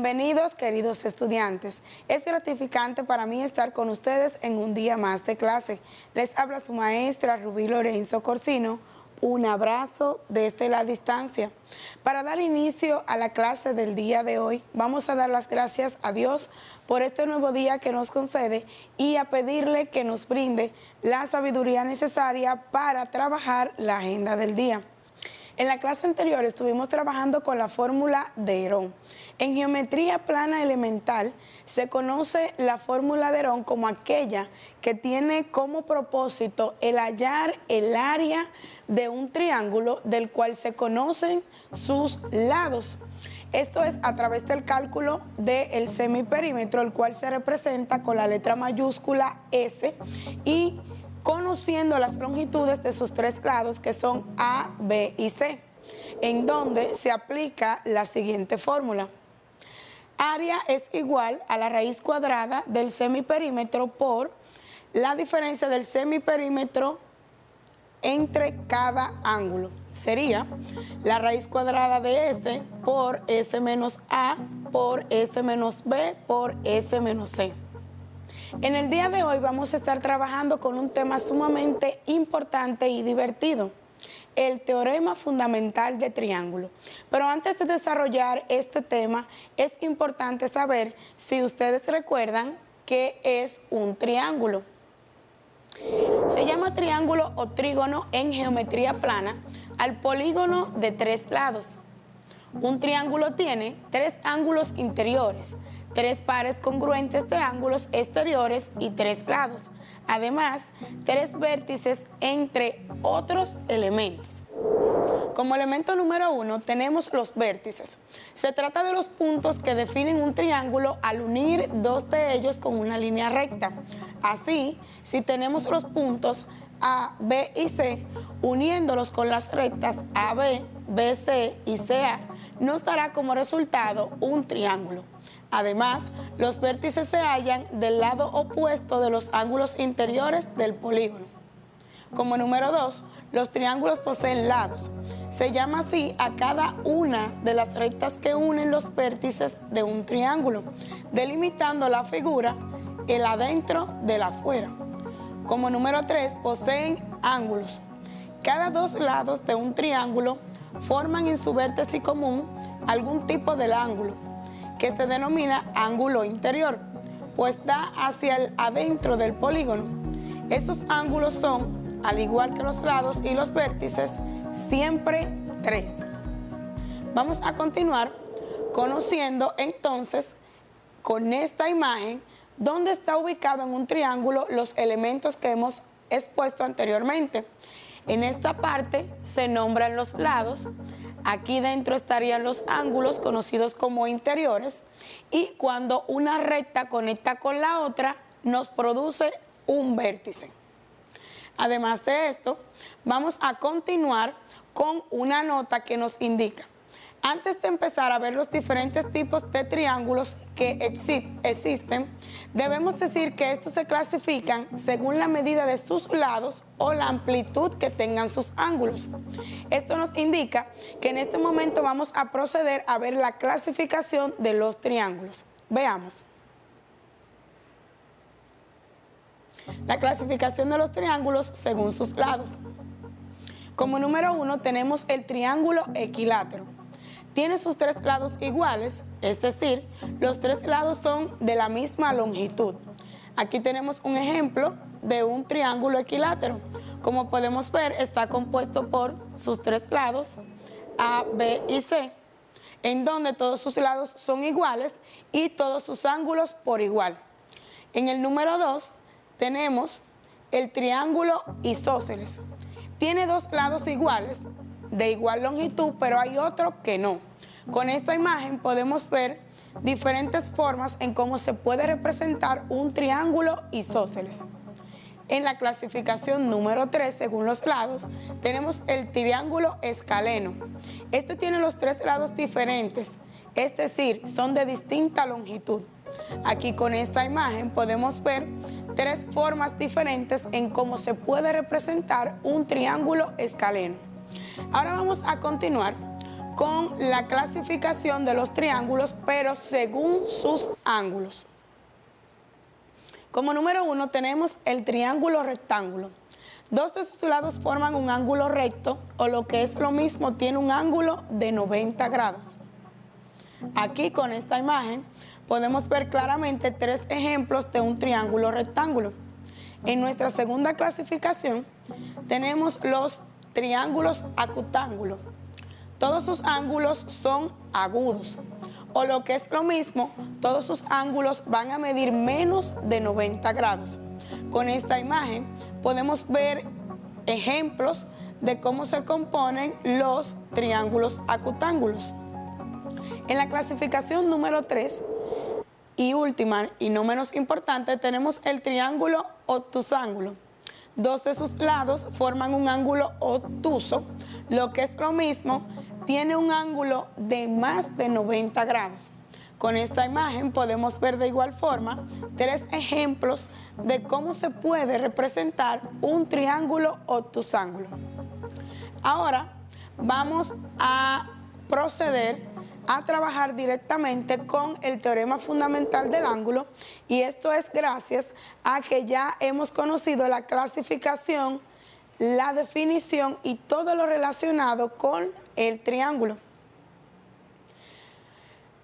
Bienvenidos, queridos estudiantes. Es gratificante para mí estar con ustedes en un día más de clase. Les habla su maestra Rubí Lorenzo Corsino. Un abrazo desde la distancia. Para dar inicio a la clase del día de hoy, vamos a dar las gracias a Dios por este nuevo día que nos concede y a pedirle que nos brinde la sabiduría necesaria para trabajar la agenda del día. En la clase anterior estuvimos trabajando con la fórmula de Herón. En geometría plana elemental se conoce la fórmula de Herón como aquella que tiene como propósito el hallar el área de un triángulo del cual se conocen sus lados. Esto es a través del cálculo del semiperímetro, el cual se representa con la letra mayúscula S y conociendo las longitudes de sus tres lados, que son A, B y C, en donde se aplica la siguiente fórmula. Área es igual a la raíz cuadrada del semiperímetro por la diferencia del semiperímetro entre cada ángulo. Sería la raíz cuadrada de S por S menos A por S menos B por S menos C. En el día de hoy vamos a estar trabajando con un tema sumamente importante y divertido, el teorema fundamental de triángulo. Pero antes de desarrollar este tema, es importante saber si ustedes recuerdan qué es un triángulo. Se llama triángulo o trígono en geometría plana al polígono de tres lados. Un triángulo tiene tres ángulos interiores, tres pares congruentes de ángulos exteriores y tres lados. Además, tres vértices entre otros elementos. Como elemento número 1 tenemos los vértices. Se trata de los puntos que definen un triángulo al unir dos de ellos con una línea recta. Así, si tenemos los puntos A, B y C, uniéndolos con las rectas AB, BC y CA, nos dará como resultado un triángulo. Además, los vértices se hallan del lado opuesto de los ángulos interiores del polígono. Como número 2, los triángulos poseen lados. Se llama así a cada una de las rectas que unen los vértices de un triángulo, delimitando la figura, el adentro del afuera. Como número 3, poseen ángulos. Cada dos lados de un triángulo forman en su vértice común algún tipo del ángulo, que se denomina ángulo interior, pues da hacia el adentro del polígono. Esos ángulos son, al igual que los lados y los vértices, siempre tres. Vamos a continuar conociendo entonces con esta imagen dónde está ubicado en un triángulo los elementos que hemos expuesto anteriormente. En esta parte se nombran los lados. Aquí dentro estarían los ángulos conocidos como interiores y cuando una recta conecta con la otra nos produce un vértice. Además de esto, vamos a continuar con una nota que nos indica. Antes de empezar a ver los diferentes tipos de triángulos que existen, debemos decir que estos se clasifican según la medida de sus lados o la amplitud que tengan sus ángulos. Esto nos indica que en este momento vamos a proceder a ver la clasificación de los triángulos. Veamos. La clasificación de los triángulos según sus lados. Como número 1 tenemos el triángulo equilátero. Tiene sus tres lados iguales, es decir, los tres lados son de la misma longitud. Aquí tenemos un ejemplo de un triángulo equilátero. Como podemos ver, está compuesto por sus tres lados, A, B y C, en donde todos sus lados son iguales y todos sus ángulos por igual. En el número 2 tenemos el triángulo isósceles. Tiene dos lados iguales, de igual longitud, pero hay otro que no. Con esta imagen podemos ver diferentes formas en cómo se puede representar un triángulo isósceles. En la clasificación número 3, según los lados, tenemos el triángulo escaleno. Este tiene los tres lados diferentes, es decir, son de distinta longitud. Aquí con esta imagen podemos ver tres formas diferentes en cómo se puede representar un triángulo escaleno. Ahora vamos a continuar con la clasificación de los triángulos, pero según sus ángulos. Como número 1 tenemos el triángulo rectángulo. Dos de sus lados forman un ángulo recto, o lo que es lo mismo, tiene un ángulo de 90 grados. Aquí con esta imagen podemos ver claramente 3 ejemplos de un triángulo rectángulo. En nuestra segunda clasificación tenemos los triángulos acutángulos. Todos sus ángulos son agudos, o lo que es lo mismo, todos sus ángulos van a medir menos de 90 grados. Con esta imagen podemos ver ejemplos de cómo se componen los triángulos acutángulos. En la clasificación número 3 y última y no menos importante tenemos el triángulo obtusángulo. Dos de sus lados forman un ángulo obtuso, lo que es lo mismo, tiene un ángulo de más de 90 grados. Con esta imagen podemos ver de igual forma 3 ejemplos de cómo se puede representar un triángulo obtusángulo. Ahora vamos a proceder a trabajar directamente con el teorema fundamental del ángulo, y esto es gracias a que ya hemos conocido la clasificación, la definición y todo lo relacionado con el triángulo.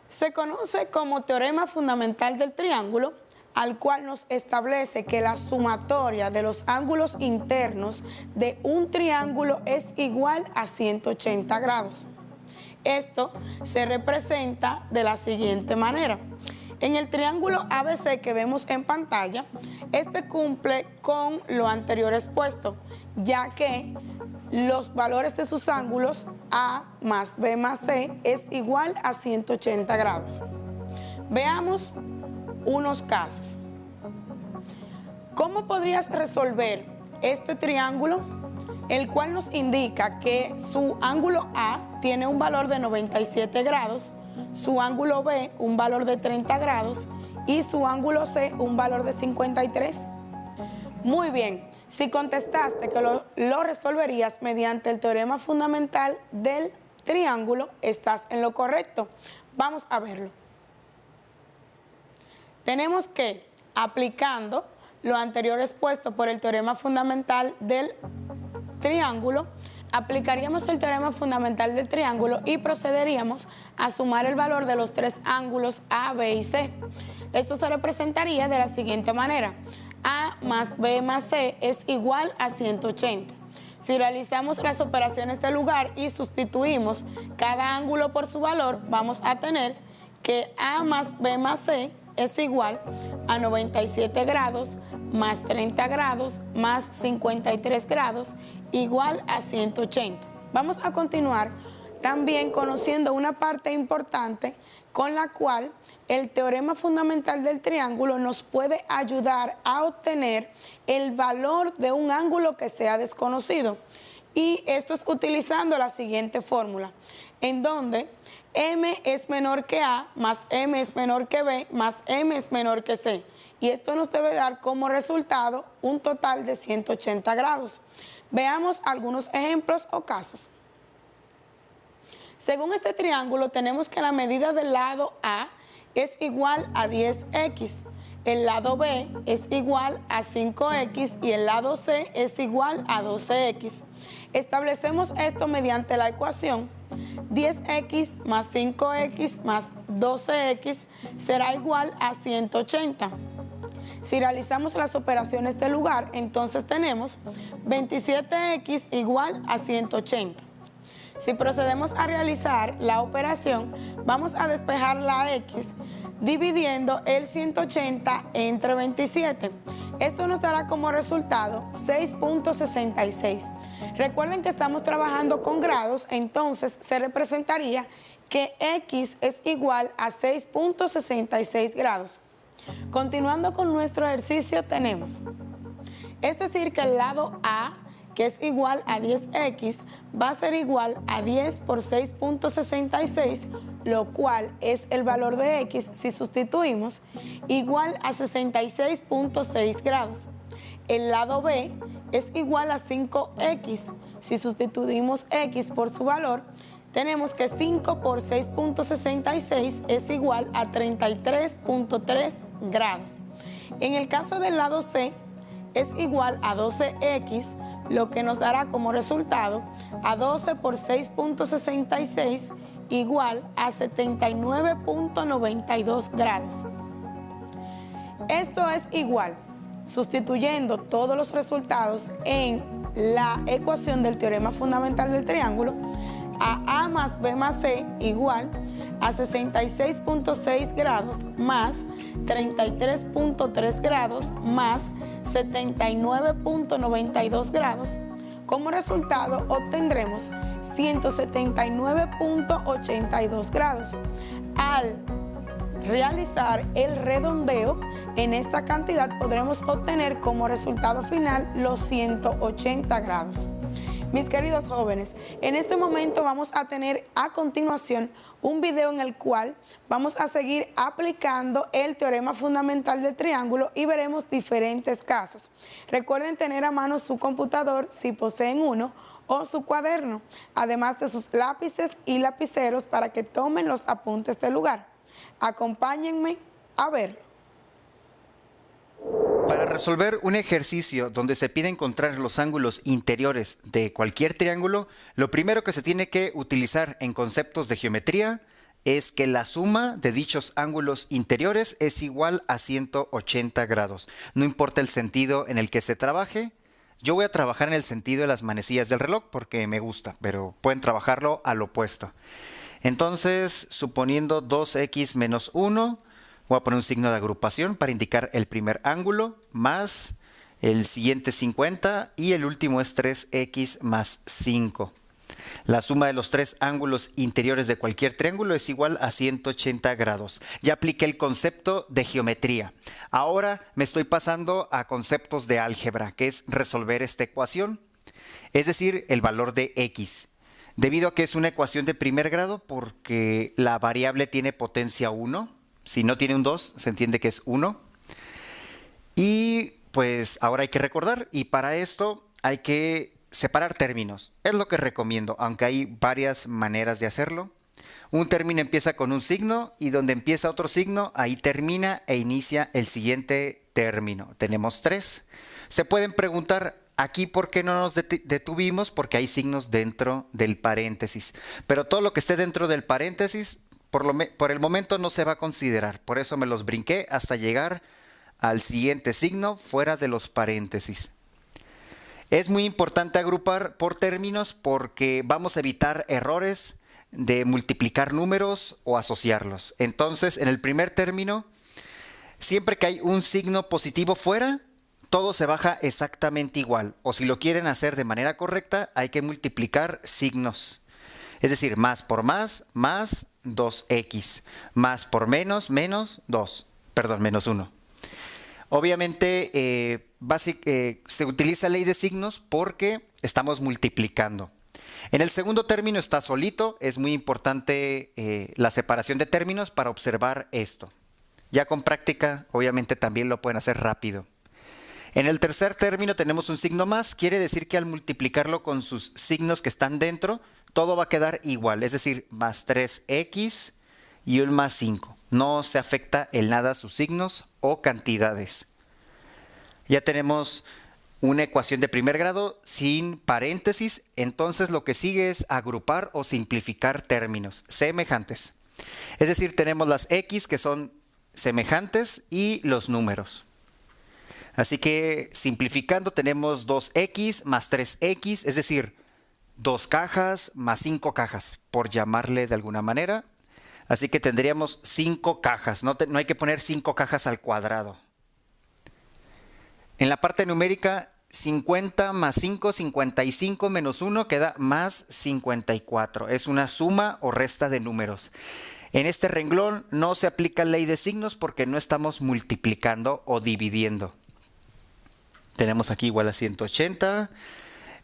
Se conoce como teorema fundamental del triángulo, al cual nos establece que la sumatoria de los ángulos internos de un triángulo es igual a 180 grados. Esto se representa de la siguiente manera. En el triángulo ABC que vemos en pantalla, este cumple con lo anterior expuesto, ya que los valores de sus ángulos A más B más C es igual a 180 grados. Veamos unos casos. ¿Cómo podrías resolver este triángulo? El cual nos indica que su ángulo A tiene un valor de 97 grados, su ángulo B un valor de 30 grados y su ángulo C un valor de 53. Muy bien, si contestaste que lo resolverías mediante el teorema fundamental del triángulo, estás en lo correcto. Vamos a verlo. Tenemos que, aplicando lo anterior expuesto por el teorema fundamental del triángulo, aplicaríamos el teorema fundamental del triángulo y procederíamos a sumar el valor de los 3 ángulos A, B y C. Esto se representaría de la siguiente manera. A más B más C es igual a 180. Si realizamos las operaciones de lugar y sustituimos cada ángulo por su valor, vamos a tener que A más B más C es igual a 97 grados más 30 grados más 53 grados igual a 180. Vamos a continuar también conociendo una parte importante con la cual el teorema fundamental del triángulo nos puede ayudar a obtener el valor de un ángulo que sea desconocido. Y esto es utilizando la siguiente fórmula, en donde M es menor que A, más M es menor que B, más M es menor que C. Y esto nos debe dar como resultado un total de 180 grados. Veamos algunos ejemplos o casos. Según este triángulo, tenemos que la medida del lado A es igual a 10x, el lado B es igual a 5x y el lado C es igual a 12x. Establecemos esto mediante la ecuación 10x más 5x más 12x será igual a 180. Si realizamos las operaciones de lugar, entonces tenemos 27x igual a 180. Si procedemos a realizar la operación, vamos a despejar la x dividiendo el 180 entre 27. Esto nos dará como resultado 6.66. Recuerden que estamos trabajando con grados, entonces se representaría que x es igual a 6.66 grados. Continuando con nuestro ejercicio tenemos, es decir que el lado A, que es igual a 10x, va a ser igual a 10 por 6.66, lo cual es el valor de x, si sustituimos, igual a 66.6 grados. El lado B es igual a 5x, si sustituimos x por su valor, tenemos que 5 por 6.66 es igual a 33.3 grados. En el caso del lado C, es igual a 12x, lo que nos dará como resultado a 12 por 6.66 igual a 79.92 grados. Esto es igual, sustituyendo todos los resultados en la ecuación del teorema fundamental del triángulo, a más b más c igual a 66.6 grados más 33.3 grados más 79.92 grados. Como resultado obtendremos 179.82 grados. Al realizar el redondeo en esta cantidad podremos obtener como resultado final los 180 grados. Mis queridos jóvenes, en este momento vamos a tener a continuación un video en el cual vamos a seguir aplicando el teorema fundamental del triángulo y veremos diferentes casos. Recuerden tener a mano su computador si poseen uno o su cuaderno, además de sus lápices y lapiceros para que tomen los apuntes del lugar. Acompáñenme a verlo. Para resolver un ejercicio donde se pide encontrar los ángulos interiores de cualquier triángulo, lo primero que se tiene que utilizar en conceptos de geometría es que la suma de dichos ángulos interiores es igual a 180 grados. No importa el sentido en el que se trabaje, yo voy a trabajar en el sentido de las manecillas del reloj porque me gusta, pero pueden trabajarlo al opuesto. Entonces, suponiendo 2x menos 1, voy a poner un signo de agrupación para indicar el primer ángulo, más el siguiente 50 y el último es 3x más 5. La suma de los tres ángulos interiores de cualquier triángulo es igual a 180 grados. Ya apliqué el concepto de geometría. Ahora me estoy pasando a conceptos de álgebra, que es resolver esta ecuación, es decir, el valor de x. Debido a que es una ecuación de primer grado porque la variable tiene potencia 1, si no tiene un 2, se entiende que es 1. Y pues ahora hay que recordar, y para esto hay que separar términos. Es lo que recomiendo, aunque hay varias maneras de hacerlo. Un término empieza con un signo y donde empieza otro signo, ahí termina e inicia el siguiente término. Tenemos 3. Se pueden preguntar aquí por qué no nos detuvimos, porque hay signos dentro del paréntesis. Pero todo lo que esté dentro del paréntesis, por el momento no se va a considerar. Por eso me los brinqué hasta llegar al siguiente signo fuera de los paréntesis. Es muy importante agrupar por términos porque vamos a evitar errores de multiplicar números o asociarlos. Entonces, en el primer término, siempre que hay un signo positivo fuera, todo se baja exactamente igual. O si lo quieren hacer de manera correcta, hay que multiplicar signos. Es decir, más por más 2x. Más por menos, menos 2. Perdón, menos 1. Obviamente se utiliza ley de signos porque estamos multiplicando. En el segundo término está solito. Es muy importante la separación de términos para observar esto. Ya con práctica, obviamente también lo pueden hacer rápido. En el tercer término tenemos un signo más. Quiere decir que al multiplicarlo con sus signos que están dentro, todo va a quedar igual. Es decir, más 3x y un más 5. No se afecta en nada sus signos o cantidades. Ya tenemos una ecuación de primer grado sin paréntesis. Entonces lo que sigue es agrupar o simplificar términos semejantes. Es decir, tenemos las x que son semejantes y los números. Así que simplificando tenemos 2x más 3x, es decir, 2 cajas más 5 cajas, por llamarle de alguna manera. Así que tendríamos 5 cajas, no hay que poner 5 cajas al cuadrado. En la parte numérica, 50 más 5, 55 menos 1 queda más 54. Es una suma o resta de números. En este renglón no se aplica ley de signos porque no estamos multiplicando o dividiendo. Tenemos aquí igual a 180.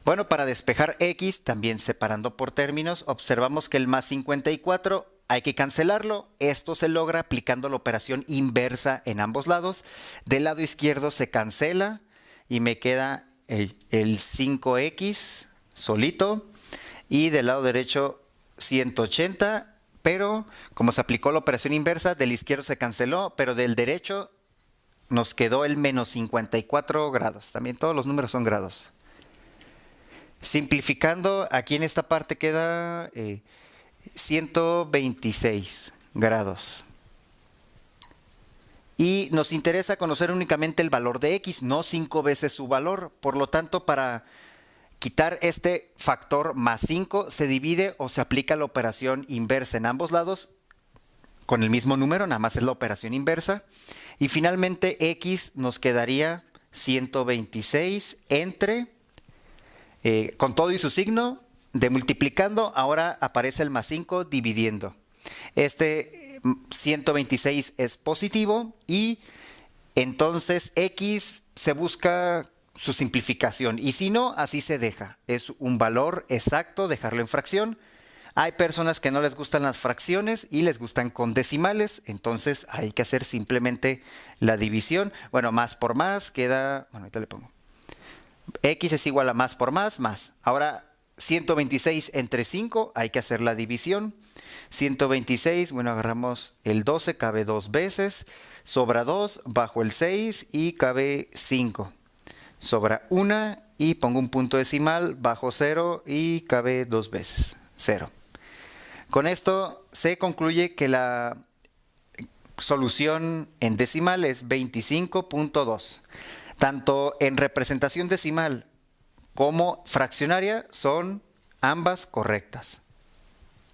Bueno, para despejar x, también separando por términos, observamos que el más 54 hay que cancelarlo. Esto se logra aplicando la operación inversa en ambos lados. Del lado izquierdo se cancela y me queda el 5x solito. Y del lado derecho 180, pero como se aplicó la operación inversa, del izquierdo se canceló, pero del derecho nos quedó el menos 54 grados. También todos los números son grados. Simplificando, aquí en esta parte queda 126 grados. Y nos interesa conocer únicamente el valor de x, no 5 veces su valor. Por lo tanto, para quitar este factor más 5, se divide o se aplica la operación inversa en ambos lados con el mismo número, nada más es la operación inversa. Y finalmente x nos quedaría 126 entre, con todo y su signo, de multiplicando, ahora aparece el más 5 dividiendo. Este 126 es positivo y entonces x se busca su simplificación, y si no, así se deja. Es un valor exacto, dejarlo en fracción. Hay personas que no les gustan las fracciones y les gustan con decimales, entonces hay que hacer simplemente la división. Bueno, más por más queda, bueno, ahorita le pongo. X es igual a más por más, más. Ahora 126 entre 5, hay que hacer la división. 126, bueno, agarramos el 12, cabe 2 veces. Sobra 2, bajo el 6 y cabe 5. Sobra 1 y pongo un punto decimal, bajo 0 y cabe 2 veces, 0. Con esto se concluye que la solución en decimal es 25.2. Tanto en representación decimal como fraccionaria son ambas correctas.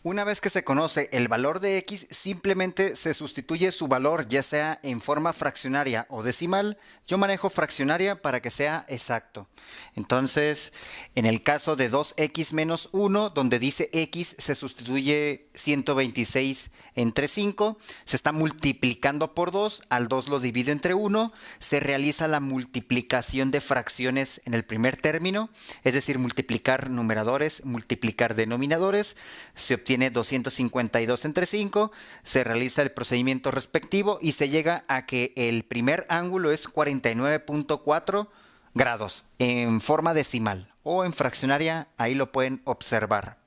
Una vez que se conoce el valor de x, simplemente se sustituye su valor, ya sea en forma fraccionaria o decimal. Yo manejo fraccionaria para que sea exacto. Entonces, en el caso de 2x menos 1, donde dice x, se sustituye 126 entre 5. Se está multiplicando por 2. Al 2 lo divido entre 1. Se realiza la multiplicación de fracciones en el primer término, es decir, multiplicar numeradores, multiplicar denominadores. Se obtiene 252 entre 5, se realiza el procedimiento respectivo y se llega a que el primer ángulo es 49.4 grados en forma decimal o en fraccionaria, ahí lo pueden observar.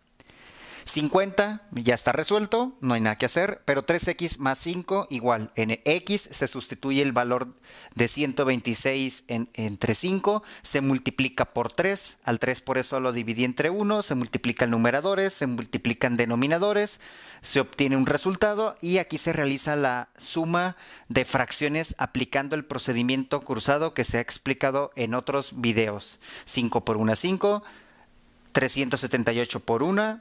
50 ya está resuelto, no hay nada que hacer, pero 3x más 5 igual. En x se sustituye el valor de 126 entre 5, se multiplica por 3, al 3 por eso lo dividí entre 1, se multiplican numeradores, se multiplican denominadores, se obtiene un resultado y aquí se realiza la suma de fracciones aplicando el procedimiento cruzado que se ha explicado en otros videos. 5 por 1, 5, 378 por 1,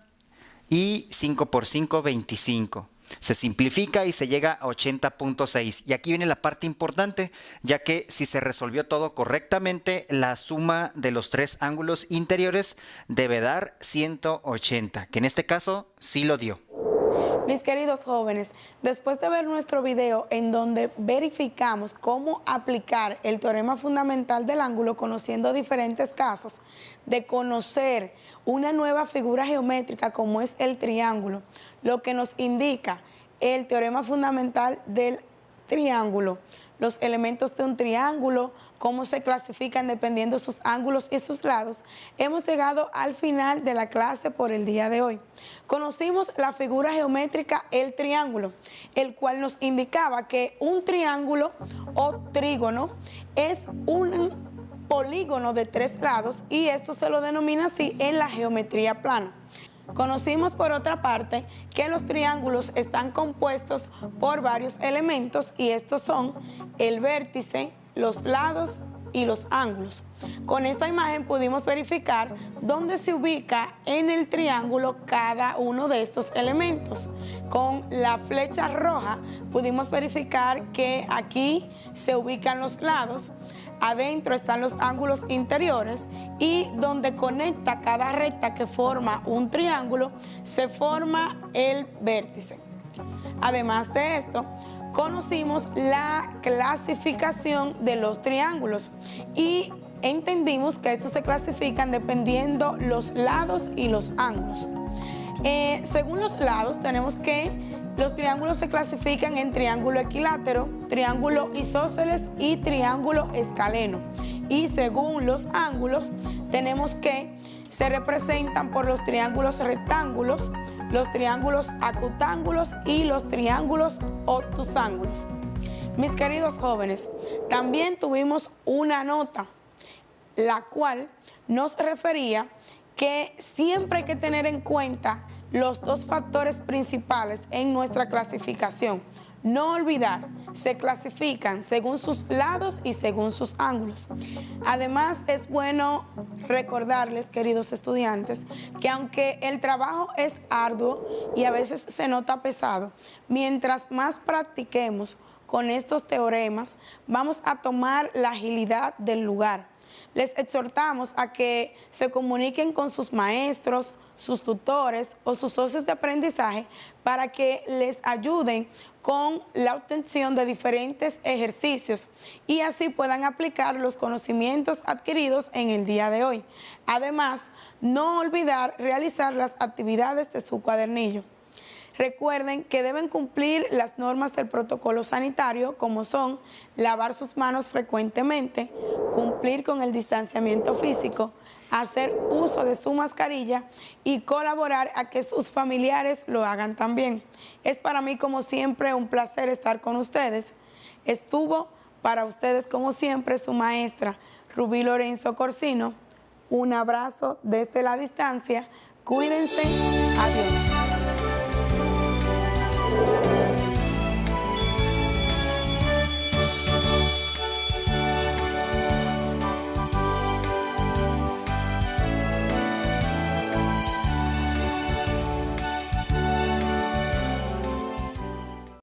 y 5 por 5, 25. Se simplifica y se llega a 80.6. Y aquí viene la parte importante, ya que si se resolvió todo correctamente, la suma de los tres ángulos interiores debe dar 180, que en este caso sí lo dio. Mis queridos jóvenes, después de ver nuestro video en donde verificamos cómo aplicar el teorema fundamental del ángulo conociendo diferentes casos, de conocer una nueva figura geométrica como es el triángulo, lo que nos indica el teorema fundamental del triángulo, los elementos de un triángulo, cómo se clasifican dependiendo de sus ángulos y sus lados, hemos llegado al final de la clase por el día de hoy. Conocimos la figura geométrica, el triángulo, el cual nos indicaba que un triángulo o trígono es un polígono de 3 lados y esto se lo denomina así en la geometría plana. Conocimos por otra parte que los triángulos están compuestos por varios elementos y estos son el vértice, los lados y los ángulos. Con esta imagen pudimos verificar dónde se ubica en el triángulo cada uno de estos elementos. Con la flecha roja pudimos verificar que aquí se ubican los lados, adentro están los ángulos interiores y donde conecta cada recta que forma un triángulo se forma el vértice. Además de esto, conocimos la clasificación de los triángulos y entendimos que estos se clasifican dependiendo los lados y los ángulos. Según los lados tenemos que los triángulos se clasifican en triángulo equilátero, triángulo isósceles y triángulo escaleno. Y según los ángulos tenemos que se representan por los triángulos rectángulos, los triángulos acutángulos y los triángulos obtusángulos. Mis queridos jóvenes, también tuvimos una nota, la cual nos refería que siempre hay que tener en cuenta los dos factores principales en nuestra clasificación. No olvidar, se clasifican según sus lados y según sus ángulos. Además, es bueno recordarles, queridos estudiantes, que aunque el trabajo es arduo y a veces se nota pesado, mientras más practiquemos con estos teoremas, vamos a tomar la agilidad del lugar. Les exhortamos a que se comuniquen con sus maestros, sus tutores o sus socios de aprendizaje para que les ayuden con la obtención de diferentes ejercicios y así puedan aplicar los conocimientos adquiridos en el día de hoy. Además, no olvidar realizar las actividades de su cuadernillo. Recuerden que deben cumplir las normas del protocolo sanitario, como son lavar sus manos frecuentemente, cumplir con el distanciamiento físico, hacer uso de su mascarilla y colaborar a que sus familiares lo hagan también. Es para mí, como siempre, un placer estar con ustedes. Estuvo para ustedes, como siempre, su maestra Rubí Lorenzo Corsino. Un abrazo desde la distancia. Cuídense. Adiós.